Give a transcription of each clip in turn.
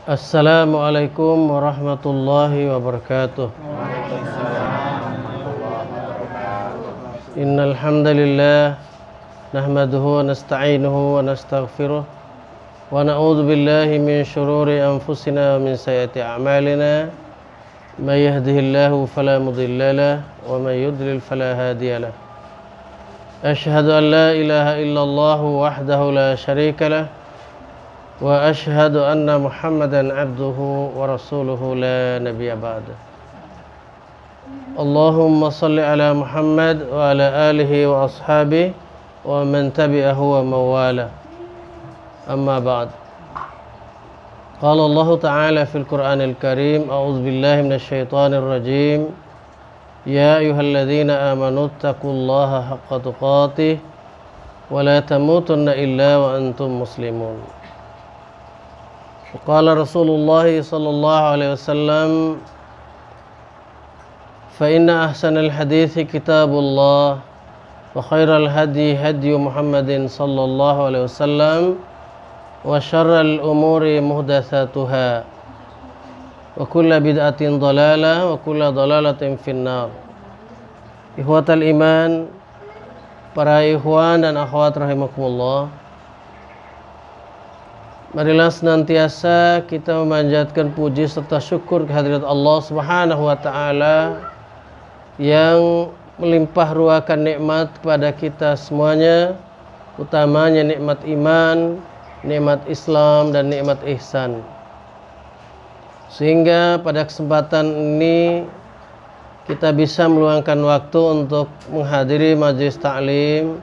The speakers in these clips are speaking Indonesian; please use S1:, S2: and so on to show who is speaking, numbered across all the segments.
S1: Assalamualaikum warahmatullahi wabarakatuh. Innal hamdalillah nahmaduhu wa nasta'inuhu wa nastaghfiruh wa na'udzu billahi min shururi anfusina wa min sayyiati a'malina. May yahdihillahu fala mudilla lahu wa may yudlil fala hadiya lahu. Asyhadu an la ilaha illallah wahdahu la syarika lahu wa ashhadu anna Muhammadan abduhu wa rasuluhu la nabiyya ba'da. Allahumma salli ala Muhammad wa ala alihi wa ashabihi wa man tabi'ahu wa mawala. Amma ba'd. Qala Allah ta'ala fil Qur'anil Karim, a'udzu billahi minasyaitonir rajim. Ya ayyuhalladzina amanu taqullaha haqqa tuqatih wa la tamutunna illa wa antum muslimun. Qala Rasulullah sallallahu alaihi wasallam, fa inna ahsanal hadithi kitabullah wa khairal hadi hadi Muhammadin sallallahu alaihi wasallam wa syarral umuri muhdatsatuha wa kullu bid'atin dhalalah wa kullu dhalalatin finnar. Ikhwatal iman, para ikhwan dan akhwat rahimakumullah, marilah senantiasa kita memanjatkan puji serta syukur kehadirat Allah Subhanahu wa taala yang melimpah ruahkan nikmat kepada kita semuanya, utamanya nikmat iman, nikmat Islam dan nikmat ihsan. Sehingga pada kesempatan ini kita bisa meluangkan waktu untuk menghadiri majelis ta'lim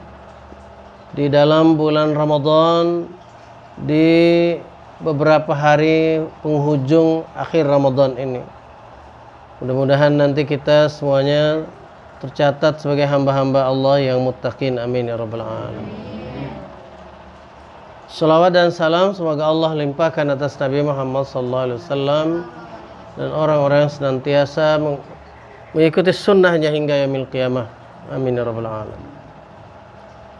S1: di dalam bulan Ramadan, di beberapa hari penghujung akhir Ramadan ini. Mudah-mudahan nanti kita semuanya tercatat sebagai hamba-hamba Allah yang muttaqin, amin ya rabbal alamin. Salawat dan salam semoga Allah limpahkan atas Nabi Muhammad sallallahu alaihi wasallam dan orang-orang yang senantiasa mengikuti sunnahnya hingga yaumil qiyamah, amin ya rabbal alamin.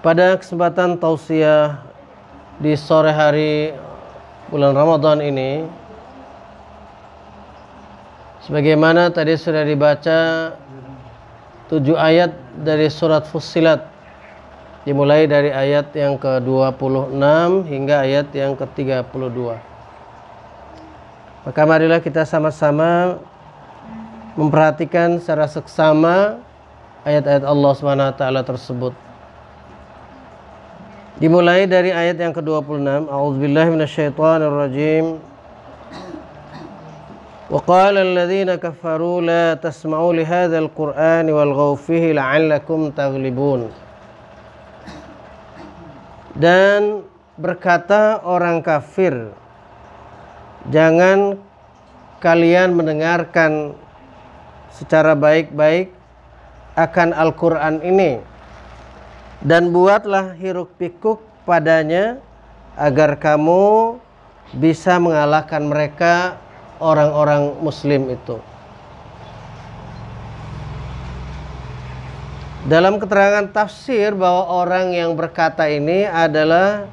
S1: Pada kesempatan tausiah di sore hari bulan Ramadan ini, sebagaimana tadi sudah dibaca 7 ayat dari surat Fussilat, dimulai dari ayat yang ke-26 hingga ayat yang ke-32. Maka marilah kita sama-sama memperhatikan secara seksama ayat-ayat Allah Subhanahu wa taala tersebut. Dimulai dari ayat yang ke-26, a'udzubillahi minasyaitonir rajim. Wa qala alladziina kafaru la tasma'u li hadzal qur'ani walghaw fihi la'allakum taghlibun. Dan berkata orang kafir, jangan kalian mendengarkan secara baik-baik akan Al-Qur'an ini, dan buatlah hiruk pikuk padanya agar kamu bisa mengalahkan mereka, orang-orang muslim itu. Dalam keterangan tafsir bahwa orang yang berkata ini adalah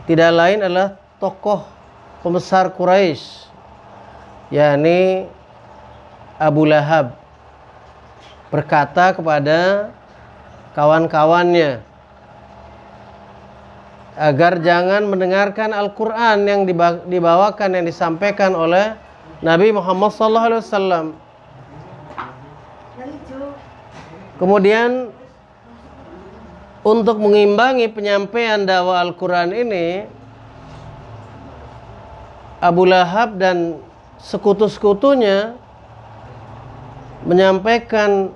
S1: tidak lain adalah tokoh pembesar Quraisy, yakni Abu Lahab, berkata kepada kawan-kawannya agar jangan mendengarkan Al-Quran yang dibawakan, yang disampaikan oleh Nabi Muhammad SAW. Kemudian untuk mengimbangi penyampaian dakwah Al-Quran ini, Abu Lahab dan sekutu-sekutunya menyampaikan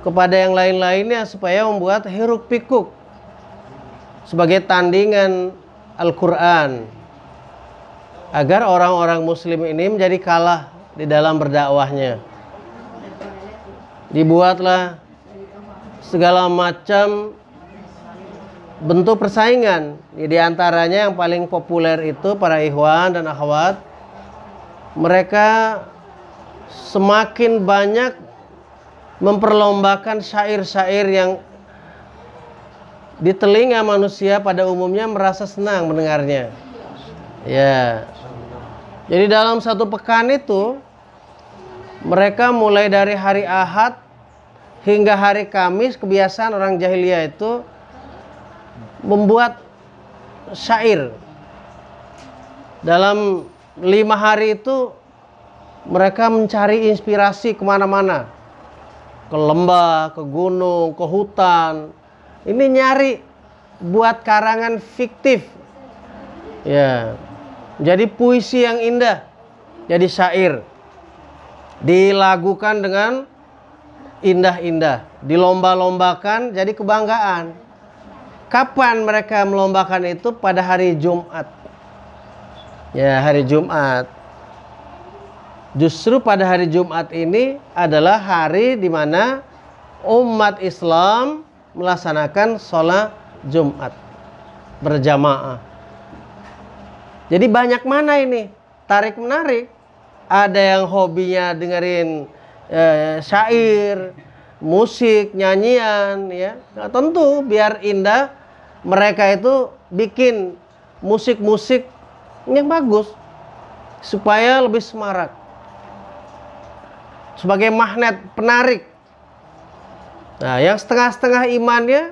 S1: kepada yang lain-lainnya supaya membuat hiruk pikuk sebagai tandingan Al-Quran, agar orang-orang muslim ini menjadi kalah di dalam berdakwahnya. Dibuatlah segala macam bentuk persaingan. Di antaranya yang paling populer itu, para ikhwan dan akhwat, mereka semakin banyak memperlombakan syair-syair yang di telinga manusia pada umumnya merasa senang mendengarnya. Ya. Jadi dalam satu pekan itu mereka mulai dari hari Ahad hingga hari Kamis, kebiasaan orang jahiliyah itu membuat syair. Dalam 5 hari itu mereka mencari inspirasi kemana-mana, ke lembah, ke gunung, ke hutan. Ini nyari buat karangan fiktif. Ya. Jadi puisi yang indah, jadi syair, dilagukan dengan indah-indah, dilomba-lombakan jadi kebanggaan. Kapan mereka melombakan itu? Pada hari Jumat. Ya, hari Jumat. Justru pada hari Jumat ini adalah hari di mana umat Islam melaksanakan sholat Jumat berjamaah. Jadi banyak mana ini tarik menarik. Ada yang hobinya dengerin syair, musik, nyanyian, ya. Nah, tentu biar indah, mereka itu bikin musik-musik yang bagus supaya lebih semarak, sebagai magnet penarik. Nah, yang setengah-setengah imannya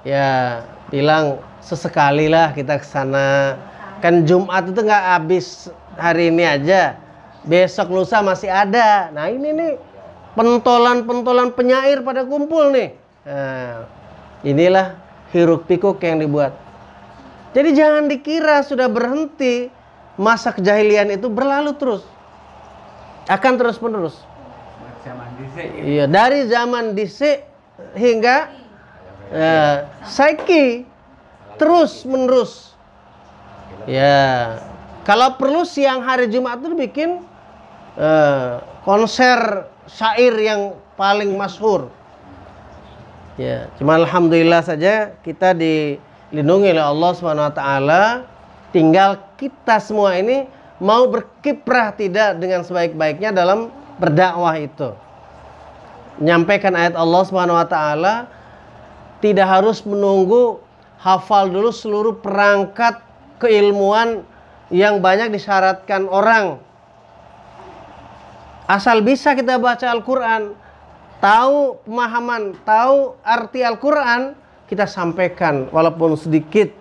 S1: ya bilang sesekali lah kita ke sana. Kan Jumat itu nggak habis hari ini aja, besok lusa masih ada. Nah, ini nih pentolan-pentolan penyair pada kumpul nih. Nah, inilah hiruk pikuk yang dibuat. Jadi jangan dikira sudah berhenti, masa kejahilian itu berlalu terus, akan terus menerus. Iya, dari zaman dhisik hingga saiki terus menerus. Ya, kalau perlu siang hari Jumat itu bikin konser syair yang paling masyhur. Ya, cuma alhamdulillah saja kita dilindungi oleh Allah Subhanahu wa taala. Tinggal kita semua ini mau berkiprah tidak dengan sebaik-baiknya dalam berdakwah itu. Menyampaikan ayat Allah Subhanahu wa taala, tidak harus menunggu hafal dulu seluruh perangkat keilmuan yang banyak disyaratkan orang. Asal bisa kita baca Al-Quran, tahu pemahaman, tahu arti Al-Quran, kita sampaikan walaupun sedikit.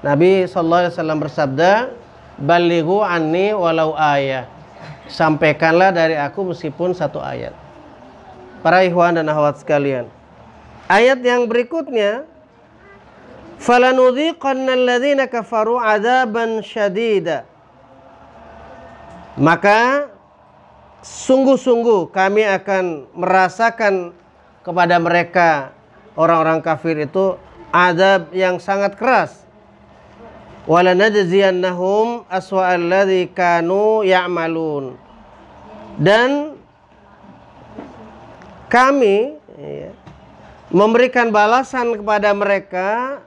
S1: Nabi SAW bersabda, "Balighu anni walau ayah." Sampaikanlah dari aku meskipun satu ayat. Para ikhwan dan akhwat sekalian, ayat yang berikutnya, "Falanudhiqanna alladhina kafaru 'adzaban syadida." Maka sungguh-sungguh kami akan merasakan kepada mereka orang-orang kafir itu azab yang sangat keras. Walanajziyannahum aswa'al ladzi kanu ya'malun. Dan kami memberikan balasan kepada mereka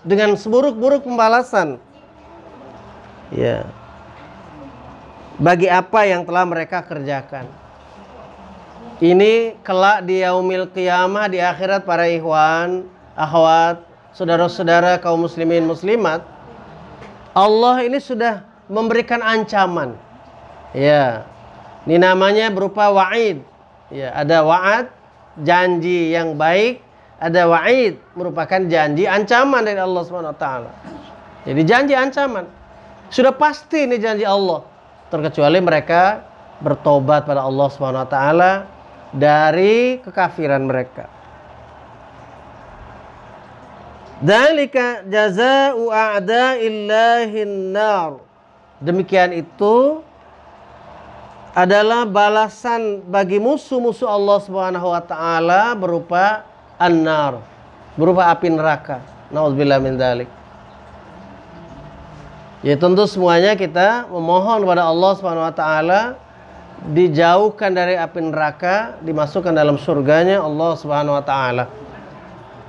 S1: dengan seburuk-buruk pembalasan. Ya. Bagi apa yang telah mereka kerjakan. Ini kelak di yaumil qiyamah, di akhirat, para ikhwan, akhwat, saudara-saudara kaum muslimin muslimat, Allah ini sudah memberikan ancaman. Ya. Ini namanya berupa wa'id. Ya, ada wa'ad, janji yang baik, ada wa'id, merupakan janji ancaman dari Allah SWT. Jadi janji ancaman sudah pasti ini janji Allah, terkecuali mereka bertobat pada Allah SWT dari kekafiran mereka. Dzalika jazaa'u a'da'illahin nar. Demikian itu adalah balasan bagi musuh-musuh Allah Subhanahu wa taala berupa an-nar, berupa api neraka. Nauzubillah min dzalik. Ya, tentu semuanya kita memohon kepada Allah Subhanahu wa taala dijauhkan dari api neraka, dimasukkan dalam surganya Allah Subhanahu wa taala.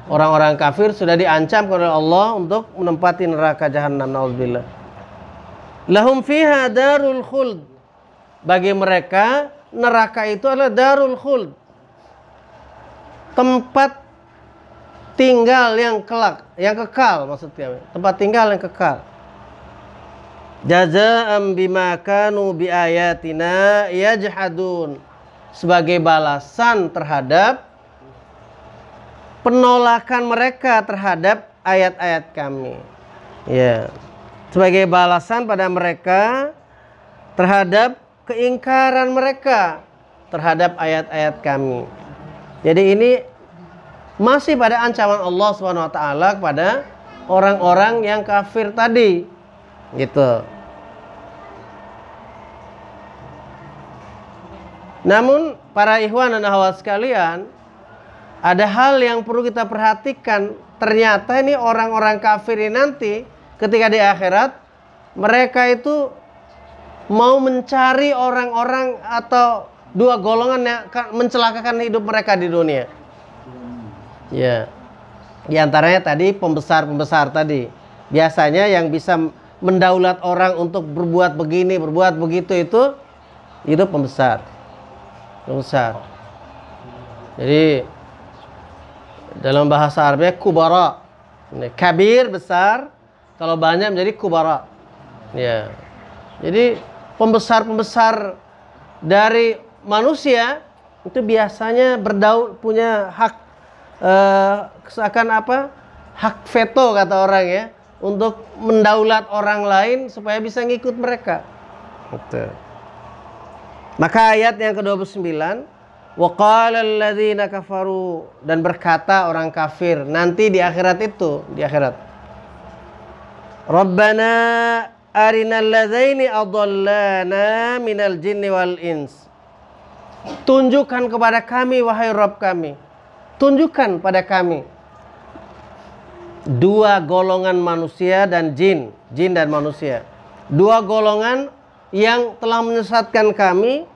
S1: Orang-orang kafir sudah diancam oleh Allah untuk menempati neraka jahanam, nauzubillah. Lahum fiha darul khuld. Bagi mereka neraka itu adalah darul khuld, tempat tinggal yang kelak, yang kekal, maksudnya tempat tinggal yang kekal. Jazaa'an bima kanu biayatina yajhadun, sebagai balasan terhadap penolakan mereka terhadap ayat-ayat kami. Ya, sebagai balasan pada mereka terhadap keingkaran mereka terhadap ayat-ayat kami. Jadi ini masih pada ancaman Allah Subhanahu wa taala kepada orang-orang yang kafir tadi. Gitu. Namun para ikhwan dan akhwat sekalian, ada hal yang perlu kita perhatikan. Ternyata ini orang-orang kafir ini nanti ketika di akhirat, mereka itu mau mencari orang-orang atau dua golongan yang mencelakakan hidup mereka di dunia. Ya, di antaranya tadi pembesar-pembesar tadi. Biasanya yang bisa mendaulat orang untuk berbuat begini, berbuat begitu itu pembesar. Pembesar. Jadi dalam bahasa Arabnya kubara. Kabir besar, kalau banyak menjadi kubara. Ya. Jadi pembesar-pembesar dari manusia itu biasanya punya hak seakan apa? Hak veto kata orang ya, untuk mendaulat orang lain supaya bisa ngikut mereka. Gitu. Maka ayat yang ke-29, wa qala alladzina kafaru, dan berkata orang kafir nanti di akhirat itu, di akhirat, Rabbana arinal ladzaini adallana minal jinni wal ins. Tunjukkan kepada kami wahai Rabb kami. Tunjukkan pada kami dua golongan manusia dan jin dan manusia. Dua golongan yang telah menyesatkan kami,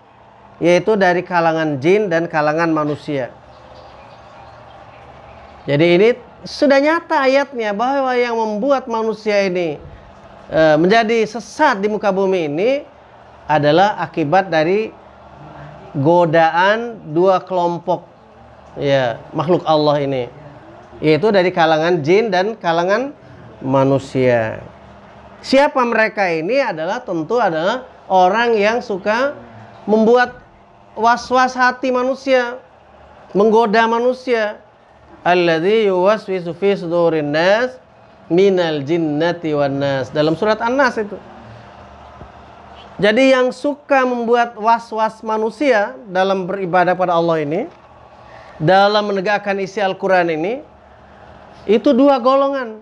S1: yaitu dari kalangan jin dan kalangan manusia. Jadi ini sudah nyata ayatnya bahwa yang membuat manusia ini menjadi sesat di muka bumi ini adalah akibat dari godaan dua kelompok ya makhluk Allah ini, yaitu dari kalangan jin dan kalangan manusia. Siapa mereka ini? Tentu adalah orang yang suka membuat was-was hati manusia, menggoda manusia. Alladzi yuwaswisu fi sudurin nas minal jinnati wan nas, dalam surat An-Nas itu. Jadi yang suka membuat was-was manusia dalam beribadah pada Allah ini, dalam menegakkan isi Al-Quran ini, itu dua golongan,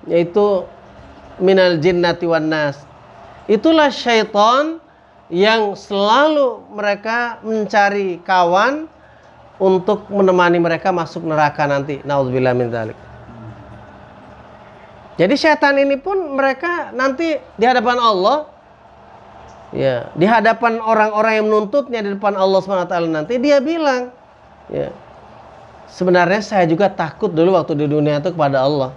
S1: yaitu minal jinnati wan nas. Itulah syaitan yang selalu mereka mencari kawan untuk menemani mereka masuk neraka nanti. Nauzubillah min dzalik. Jadi syaitan ini pun mereka nanti di hadapan Allah, ya, di hadapan orang-orang yang menuntutnya di depan Allah SWT nanti, dia bilang, ya, sebenarnya saya juga takut dulu waktu di dunia itu kepada Allah.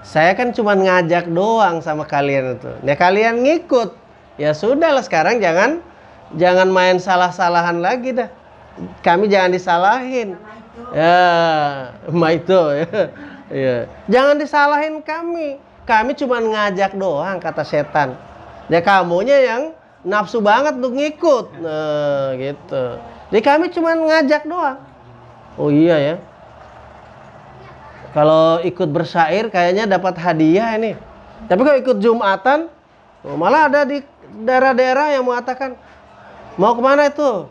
S1: Saya kan cuma ngajak doang sama kalian itu. Ya kalian ngikut. Ya sudahlah, sekarang jangan main salah-salahan lagi dah. Kami jangan disalahin. Ya, itu ya. Ya. Jangan disalahin kami. Kami cuma ngajak doang, kata setan. Ya kamunya yang nafsu banget untuk ngikut. Nah, gitu. Jadi kami cuma ngajak doang. Oh iya ya. Kalau ikut bersyair kayaknya dapat hadiah ini. Tapi kalau ikut Jumatan, malah ada di daerah-daerah yang mengatakan, mau kemana itu?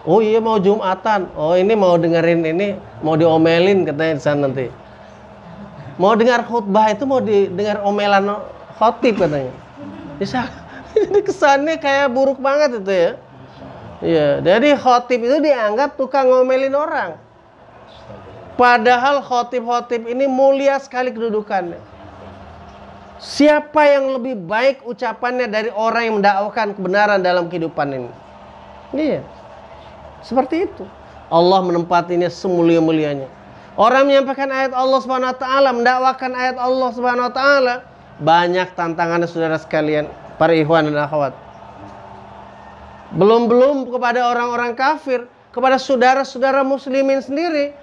S1: Oh iya mau Jumatan. Oh ini mau dengerin ini, mau diomelin katanya di sana nanti. Mau dengar khutbah itu mau dengar omelan khotib katanya. Bisa. Jadi kesannya kayak buruk banget itu ya. Iya, jadi khotib itu dianggap tukang ngomelin orang. Padahal khotib-khotib ini mulia sekali kedudukannya. Siapa yang lebih baik ucapannya dari orang yang mendakwakan kebenaran dalam kehidupan ini? Iya. Seperti itu. Allah menempatinya semulia-mulianya. Orang menyampaikan ayat Allah Subhanahu wa taala, mendakwakan ayat Allah Subhanahu wa taala, banyak tantangannya saudara sekalian, para ikhwan dan akhwat. Belum kepada orang-orang kafir, kepada saudara-saudara muslimin sendiri,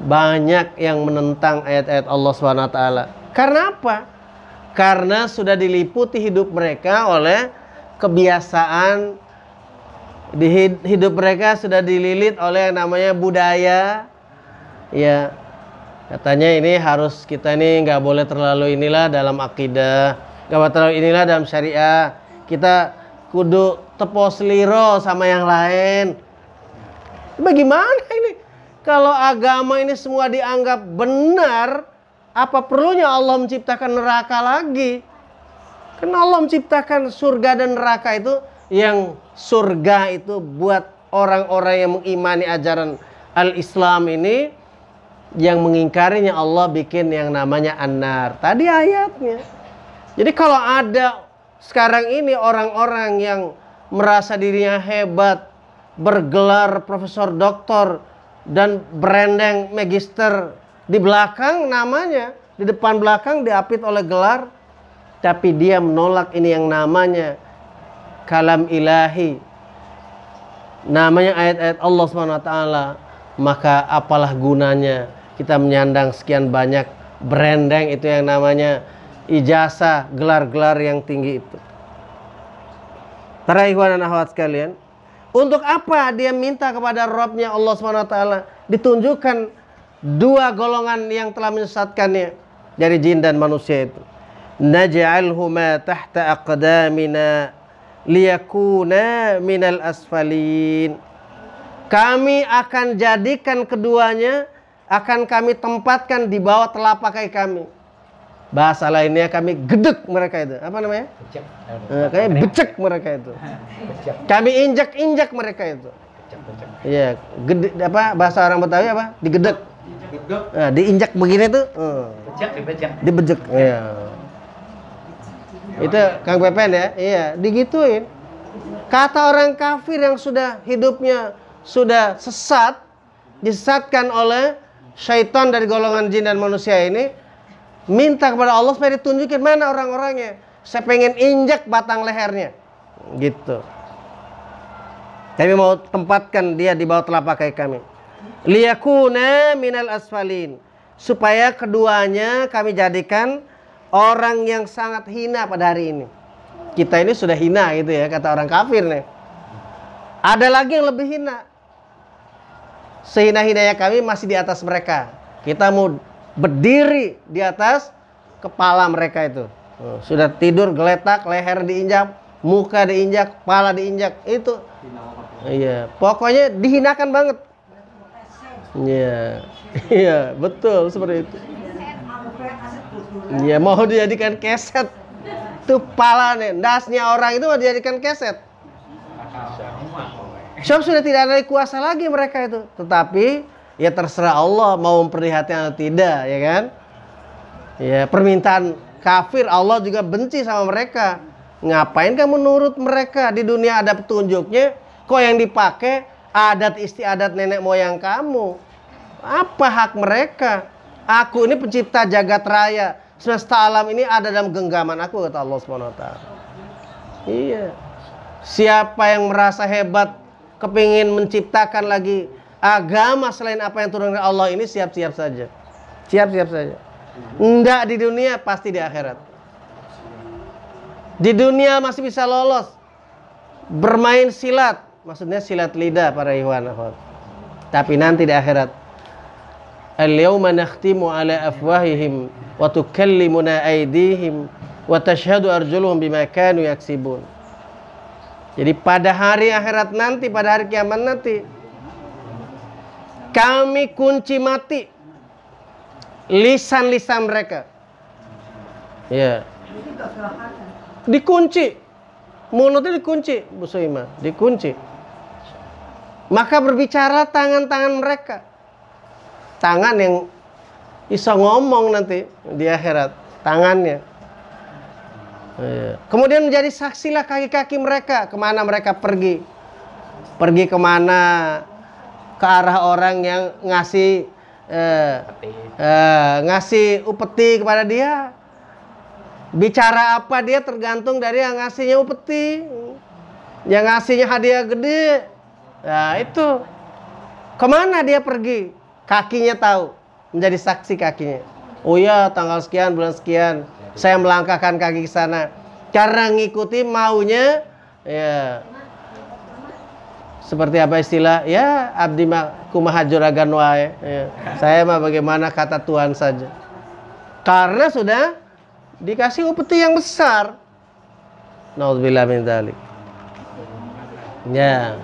S1: banyak yang menentang ayat-ayat Allah Subhanahu wa taala. Karena apa? Karena sudah diliputi hidup mereka oleh kebiasaan, hidup mereka sudah dililit oleh yang namanya budaya. Ya, katanya ini harus kita ini nggak boleh terlalu inilah dalam akidah, nggak boleh terlalu inilah dalam syariah. Kita kudu tepo seliro sama yang lain. Bagaimana ini? Kalau agama ini semua dianggap benar, apa perlunya Allah menciptakan neraka lagi? Karena Allah menciptakan surga dan neraka itu, yang surga itu buat orang-orang yang mengimani ajaran al-Islam ini, yang mengingkarinya Allah bikin yang namanya an-nar. Tadi ayatnya. Jadi kalau ada sekarang ini orang-orang yang merasa dirinya hebat, bergelar profesor doktor dan berendeng magister di belakang namanya, di depan belakang diapit oleh gelar, tapi dia menolak ini yang namanya kalam ilahi, namanya ayat-ayat Allah SWT, maka apalah gunanya kita menyandang sekian banyak berendeng itu yang namanya ijazah, gelar-gelar yang tinggi itu. Para ikhwan dan akhwat sekalian, untuk apa dia minta kepada Rabb-nya Allah SWT ditunjukkan dua golongan yang telah menyesatkannya dari jin dan manusia itu. Naj'alhuma tahta aqdamina liyakuna minal asfalin. Kami akan jadikan keduanya, akan kami tempatkan di bawah telapak kaki kami. Bahasa lainnya kami gedek mereka itu. Apa namanya? Becek. Kami becek mereka itu. Kami injak-injak mereka itu. Iya, gede apa bahasa orang Betawi apa? Digedek. Nah, diinjak begini tuh. Dibejek. Iya. Itu Kang Pepen ya. Iya, digituin. Kata orang kafir yang sudah hidupnya sudah sesat, disesatkan oleh syaitan dari golongan jin dan manusia ini, minta kepada Allah supaya ditunjukin mana orang-orangnya. Saya pengen injak batang lehernya. Gitu. Kami mau tempatkan dia di bawah telapak kaki kami. Liyakuna minal asfalin. Supaya keduanya kami jadikan orang yang sangat hina pada hari ini. Kita ini sudah hina gitu ya, kata orang kafir nih. Ada lagi yang lebih hina. Sehina-hinanya kami masih di atas mereka. Kita mau berdiri di atas kepala mereka itu. Sudah tidur geletak, leher diinjak, muka diinjak, kepala diinjak. Itu iya, pokoknya dihinakan banget. Iya. Iya, betul seperti itu. Iya, mau dijadikan keset. Tuh palanya, dasnya orang itu mau dijadikan keset. Sebab sudah tidak ada kuasa lagi mereka itu. Tetapi ya terserah Allah mau memperlihatkan atau tidak, ya kan? Ya, permintaan kafir Allah juga benci sama mereka. Ngapain kamu menurut mereka? Di dunia ada petunjuknya, kok yang dipakai adat istiadat nenek moyang kamu. Apa hak mereka? Aku ini pencipta jagat raya, semesta alam ini ada dalam genggaman aku, kata Allah SWT. Iya. Siapa yang merasa hebat, kepingin menciptakan lagi agama selain apa yang turun dari Allah ini, siap-siap saja. Siap-siap saja. Enggak di dunia, pasti di akhirat. Di dunia masih bisa lolos. Bermain silat, maksudnya silat lidah para ikhwan akhwat. Tapi nanti di akhirat, al-yawma nakhtimu ala afwahihim wa tukallimuna aydihim wa tashhadu arjuluhum bima kanu yaksibun. Jadi pada hari akhirat nanti, pada hari kiamat nanti, kami kunci mati lisan-lisan mereka. Ya. Dikunci. Mulutnya dikunci, Bu Soima, dikunci. Maka berbicara tangan-tangan mereka. Tangan yang bisa ngomong nanti di akhirat, tangannya. Ya. Kemudian menjadi saksilah kaki-kaki mereka, kemana mereka pergi. Pergi kemana? Ke arah orang yang ngasih ngasih upeti kepada dia. Bicara apa dia tergantung dari yang ngasihnya upeti, yang ngasihnya hadiah gede. Nah itu kemana dia pergi, kakinya tahu, menjadi saksi kakinya. Oh ya, tanggal sekian, bulan sekian, saya melangkahkan kaki ke sana. Karena ngikuti maunya, ya. Seperti apa istilah? Ya, abdi kumaha juragan wae. Ya. Saya mah bagaimana kata Tuhan saja. Karena sudah dikasih upeti yang besar. Naudzubillah min dzalik. Ya.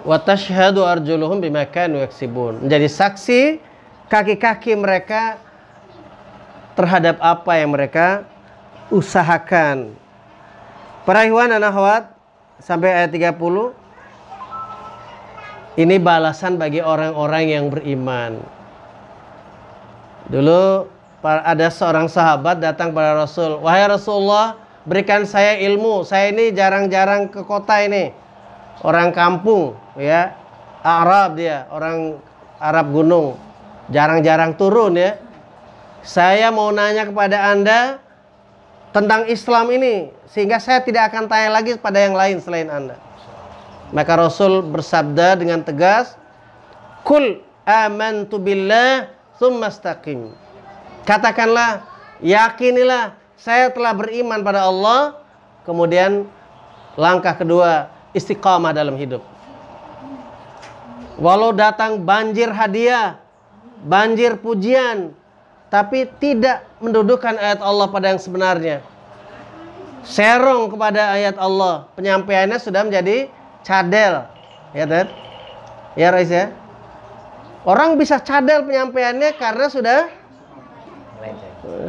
S1: Wa tashhadu arjuluhum bima kanu yaksibun. Menjadi saksi kaki-kaki mereka terhadap apa yang mereka usahakan. Para ikhwan dan akhwat, sampai ayat 30. Ini balasan bagi orang-orang yang beriman. Dulu ada seorang sahabat datang pada Rasul. Wahai Rasulullah, berikan saya ilmu. Saya ini jarang-jarang ke kota ini. Orang kampung, ya. Arab dia, orang Arab gunung. Jarang-jarang turun, ya. Saya mau nanya kepada Anda tentang Islam ini, sehingga saya tidak akan tanya lagi pada yang lain selain Anda. Maka Rasul bersabda dengan tegas, Kul amantu billah tsumma istaqim. Katakanlah, yakinilah saya telah beriman pada Allah, kemudian langkah kedua, istiqamah dalam hidup. Walau datang banjir hadiah, banjir pujian, tapi tidak mendudukan ayat Allah pada yang sebenarnya. Serong kepada ayat Allah, penyampaiannya sudah menjadi cadel, ya Ted? Ya Rais ya? Orang bisa cadel penyampaiannya karena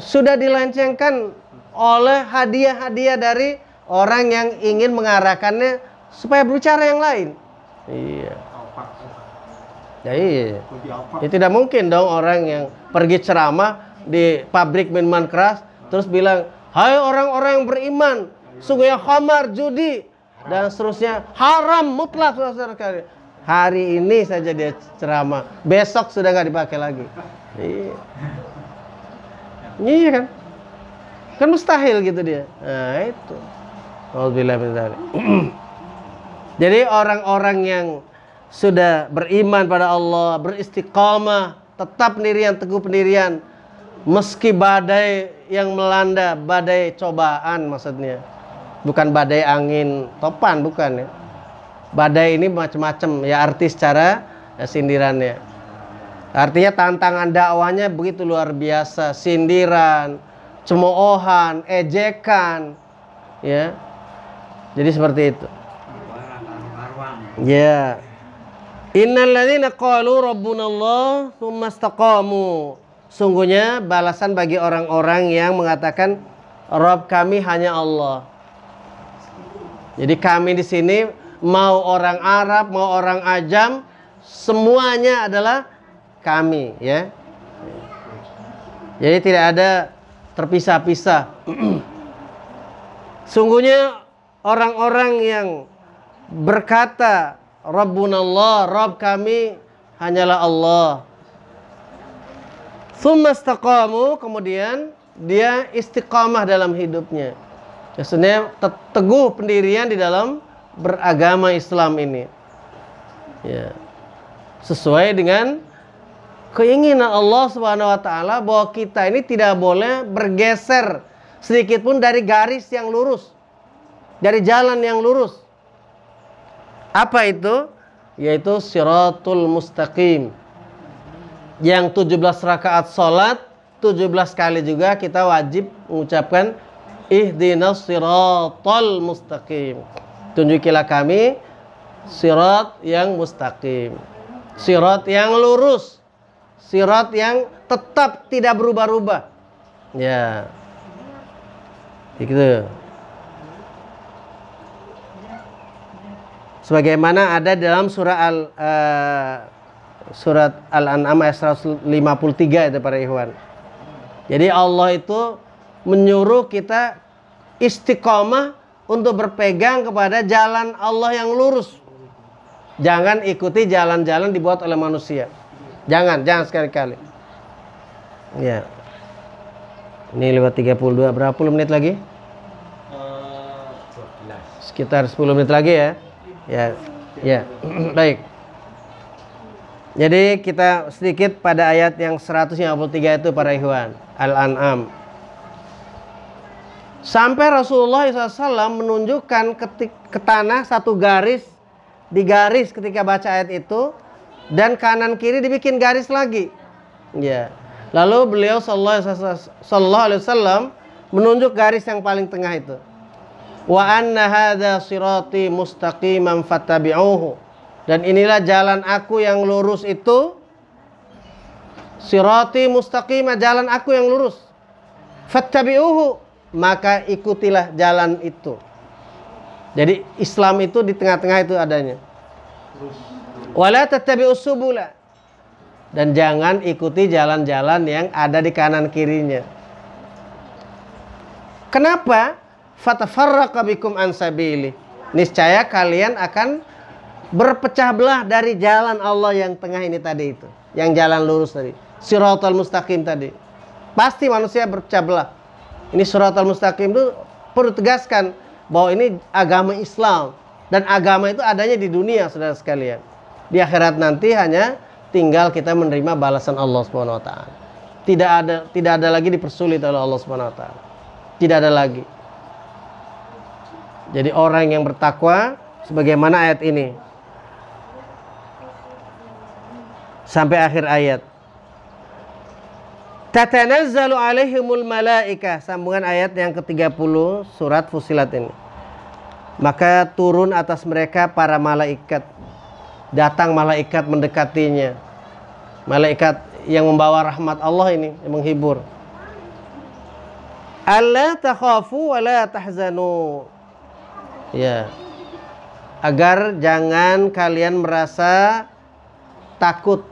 S1: sudah dilencengkan oleh hadiah-hadiah dari orang yang ingin mengarahkannya supaya berbicara yang lain. Iya. Ya iya. Ya, tidak mungkin dong orang yang pergi ceramah di pabrik minuman keras terus bilang, hai orang-orang yang beriman, sungguhnya khamar, judi dan seterusnya haram mutlak. Saudara-saudara, hari ini saja dia ceramah, besok sudah nggak dipakai lagi. Iya. Iya kan? Kan mustahil gitu dia. Nah itu. Alhamdulillah. Jadi orang-orang yang sudah beriman pada Allah, beristiqamah, tetap pendirian, teguh pendirian, meski badai yang melanda, badai cobaan maksudnya, bukan badai angin topan, bukan ya. Badai ini macam-macam ya, arti secara ya, sindirannya. Artinya tantangan dakwahnya begitu luar biasa, sindiran, cemoohan, ejekan, ya. Jadi seperti itu. Ya. Innal ladzina qalu rabbunallah tsumma istaqamu. Sungguhnya balasan bagi orang-orang yang mengatakan Rabb kami hanya Allah. Jadi kami di sini mau orang Arab, mau orang Ajam, semuanya adalah kami, ya. Jadi tidak ada terpisah-pisah. Sungguhnya orang-orang yang berkata Rabbunallah, Rabb kami hanyalah Allah. Tsumma istaqamu, kemudian dia istiqamah dalam hidupnya. Maksudnya teguh pendirian di dalam beragama Islam ini. Ya. Sesuai dengan keinginan Allah Subhanahu wa taala bahwa kita ini tidak boleh bergeser sedikit pun dari garis yang lurus, dari jalan yang lurus. Apa itu? Yaitu Shiratul Mustaqim. Yang 17 rakaat salat, 17 kali juga kita wajib mengucapkan Ihdinas Shiratal Mustaqim. Tunjukilah kami sirat yang mustaqim, sirat yang lurus, sirat yang tetap tidak berubah-ubah. Ya. Begitu. Sebagaimana ada dalam surat Al-An'am ayat 153 itu para ikhwan. Jadi Allah itu menyuruh kita istiqomah untuk berpegang kepada jalan Allah yang lurus. Jangan ikuti jalan-jalan dibuat oleh manusia. Jangan sekali-kali. Ya. Ini lewat 32, berapa puluh menit lagi? 12. Sekitar 10 menit lagi ya. Ya. Baik. Jadi kita sedikit pada ayat yang 153 itu para ikhwan, Al-An'am. Sampai Rasulullah SAW menunjukkan ke tanah satu garis, digaris ketika baca ayat itu, dan kanan kiri dibikin garis lagi. Ya. Lalu beliau sallallahu alaihi wasallam menunjuk garis yang paling tengah itu. Wa anna hadza sirati mustaqiman fattabi'uhu. Dan inilah jalan aku yang lurus itu. Sirati mustaqimah, jalan aku yang lurus. Fattabi'uhu, maka ikutilah jalan itu. Jadi Islam itu di tengah-tengah itu adanya. Wala tattabi'us subula. Dan jangan ikuti jalan-jalan yang ada di kanan kirinya. Kenapa? Fatafarraqa bikum an sabili. Niscaya kalian akan berpecah belah dari jalan Allah yang tengah ini tadi itu, yang jalan lurus tadi, siratal mustaqim tadi. Pasti manusia berpecah belah. Ini siratal mustaqim itu perlu tegaskan bahwa ini agama Islam, dan agama itu adanya di dunia, saudara sekalian. Di akhirat nanti hanya tinggal kita menerima balasan Allah Subhanahu wa taala. Tidak ada lagi dipersulit oleh Allah Subhanahu wa taala. Tidak ada lagi. Jadi orang yang bertakwa sebagaimana ayat ini sampai akhir ayat. Tatanazzalu alaihimul malaikah, sambungan ayat yang ke-30 surat Fussilat ini. Maka turun atas mereka para malaikat. Datang malaikat mendekatinya. Malaikat yang membawa rahmat Allah ini, yang menghibur. Alla takhafu wa la tahzanu. Ya. Agar jangan kalian merasa takut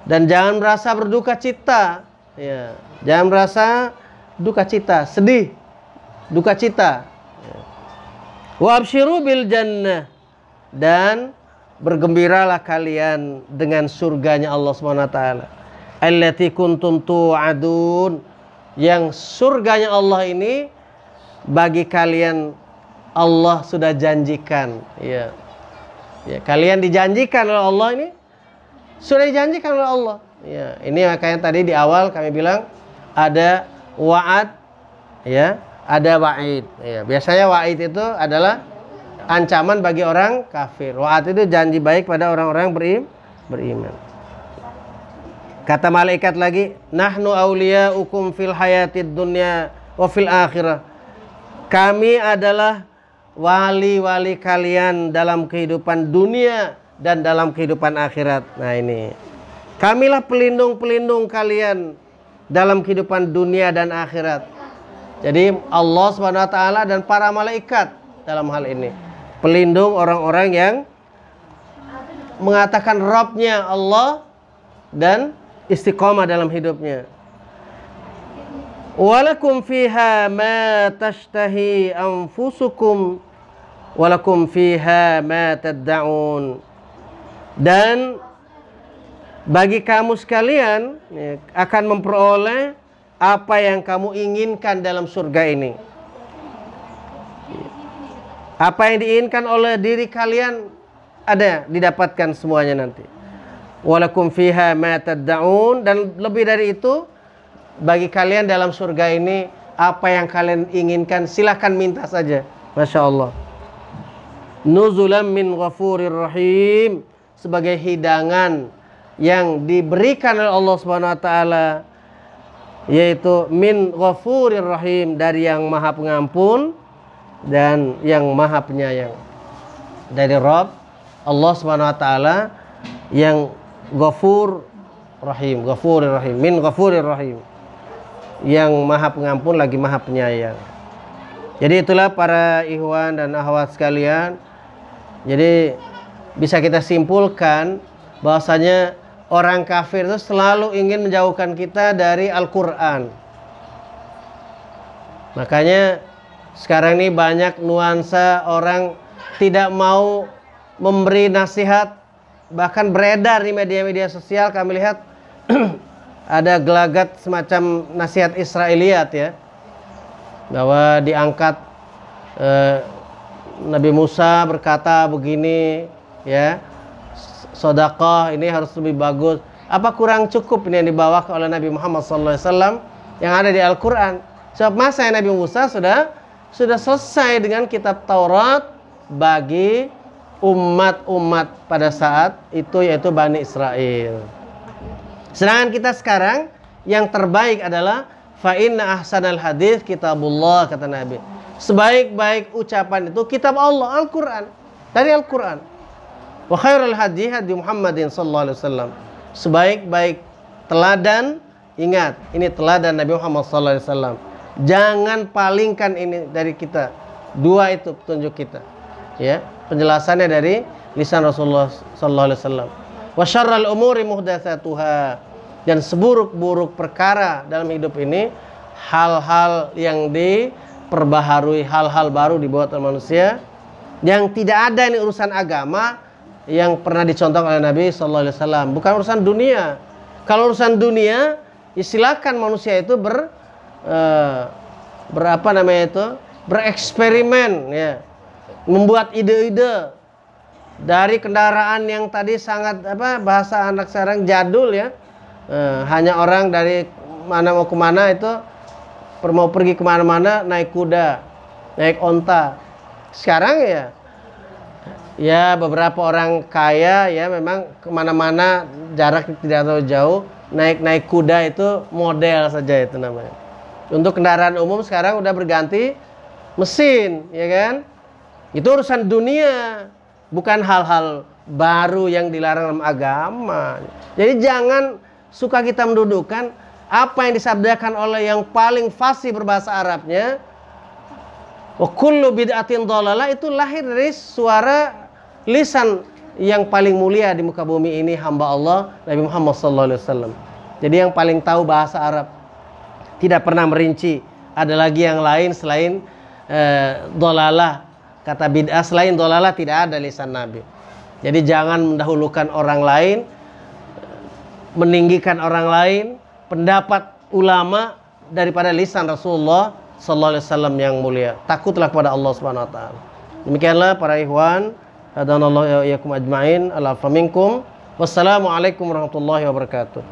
S1: dan jangan merasa berduka cita. Ya. Jangan merasa duka cita, sedih, duka cita. Ya. Wa absyiru bil jannah, dan bergembiralah kalian dengan surganya Allah Subhanahu wa taala. Allati kuntum tu'adun, yang surganya Allah ini bagi kalian Allah sudah janjikan. Ya. Ya, kalian dijanjikan oleh Allah ini, sudah dijanjikan oleh Allah. Ya, ini makanya tadi di awal kami bilang ada wa'ad, ya, ada wa'id. Ya, biasanya wa'id itu adalah ancaman bagi orang kafir. Wa'ad itu janji baik pada orang-orang beriman. Kata malaikat lagi, nahnu awliya'ukum fil hayatid dunya wa fil akhirah. Kami adalah wali-wali kalian dalam kehidupan dunia dan dalam kehidupan akhirat. Nah ini, kamilah pelindung-pelindung kalian dalam kehidupan dunia dan akhirat. Jadi Allah Subhanahu wa taala dan para malaikat dalam hal ini pelindung orang-orang yang mengatakan Rabbnya Allah dan istiqomah dalam hidupnya. Walakum fiha ma tashtahi anfusukum walakum fiha ma tad'un. Dan bagi kamu sekalian ya, akan memperoleh apa yang kamu inginkan dalam surga ini. Apa yang diinginkan oleh diri kalian ada, didapatkan semuanya nanti. Walakum fiha ma tad'un, dan lebih dari itu, bagi kalian dalam surga ini apa yang kalian inginkan silahkan minta saja. Masya Allah. Nuzulam min ghafurir rahim, sebagai hidangan yang diberikan oleh Allah Subhanahu wa taala, yaitu min ghafurir rahim, dari yang maha pengampun dan yang maha penyayang. Dari Rabb Allah Subhanahu wa taala yang ghafur rahim, ghafurir rahim, min ghafurir rahim, yang maha pengampun lagi maha penyayang. Jadi itulah para ikhwan dan akhwat sekalian. Jadi bisa kita simpulkan bahwasanya orang kafir itu selalu ingin menjauhkan kita dari Al-Quran. Makanya sekarang ini banyak nuansa orang tidak mau memberi nasihat, bahkan beredar di media-media sosial kami lihat ada gelagat semacam nasihat Israiliyat ya, bahwa diangkat Nabi Musa berkata begini ya, sedekah ini harus lebih bagus. Apa kurang cukup ini yang dibawa oleh Nabi Muhammad SAW yang ada di Al-Quran? Sebab masa Nabi Musa sudah selesai dengan kitab Taurat bagi umat-umat pada saat itu, yaitu Bani Israel. Sedangkan kita sekarang yang terbaik adalah fa inna ahsanal hadits kitabullah, kata Nabi. Sebaik-baik ucapan itu kitab Allah, Al-Quran, dari Al-Quran. Wa khairul hadi hadi Muhammadin sallallahu alaihi wasallam. Sebaik-baik teladan, ingat, ini teladan Nabi Muhammad sallallahu alaihi wasallam. Jangan palingkan ini dari kita. Dua itu petunjuk kita. Ya, penjelasannya dari lisan Rasulullah sallallahu alaihi wasallam. Wa syarrul umuri muhdatsatuha, dan seburuk-buruk perkara dalam hidup ini hal-hal yang diperbaharui, hal-hal baru dibuat oleh manusia yang tidak ada ini urusan agama yang pernah dicontohkan oleh Nabi sallallahu alaihi wasallam. Bukan urusan dunia. Kalau urusan dunia, ya silakan manusia itu bereksperimen, ya, membuat ide-ide dari kendaraan yang tadi sangat bahasa anak sekarang jadul, ya, hanya orang dari mana mau kemana itu mau pergi kemana-mana naik kuda, naik onta. Sekarang ya beberapa orang kaya ya memang kemana-mana jarak tidak terlalu jauh naik kuda, itu model saja itu namanya. Untuk kendaraan umum sekarang udah berganti mesin, ya kan? Itu urusan dunia, bukan hal-hal baru yang dilarang dalam agama. Jadi jangan suka kita mendudukan apa yang disabdakan oleh yang paling fasih berbahasa Arabnya. Wa kullu bid'atin dhalalah, itu lahir dari suara lisan yang paling mulia di muka bumi ini, hamba Allah Nabi Muhammad SAW. Jadi yang paling tahu bahasa Arab, tidak pernah merinci ada lagi yang lain selain dhalalah. Kata bid'ah selain dhalalah tidak ada lisan Nabi. Jadi jangan mendahulukan orang lain, meninggikan orang lain, pendapat ulama daripada lisan Rasulullah sallallahu alaihi wasallam yang mulia. Takutlah kepada Allah Subhanahu wa taala. Demikianlah para ikhwan, hadanallahu wa iyyakum ajmain, alafa minkum. Wassalamualaikum warahmatullahi wabarakatuh.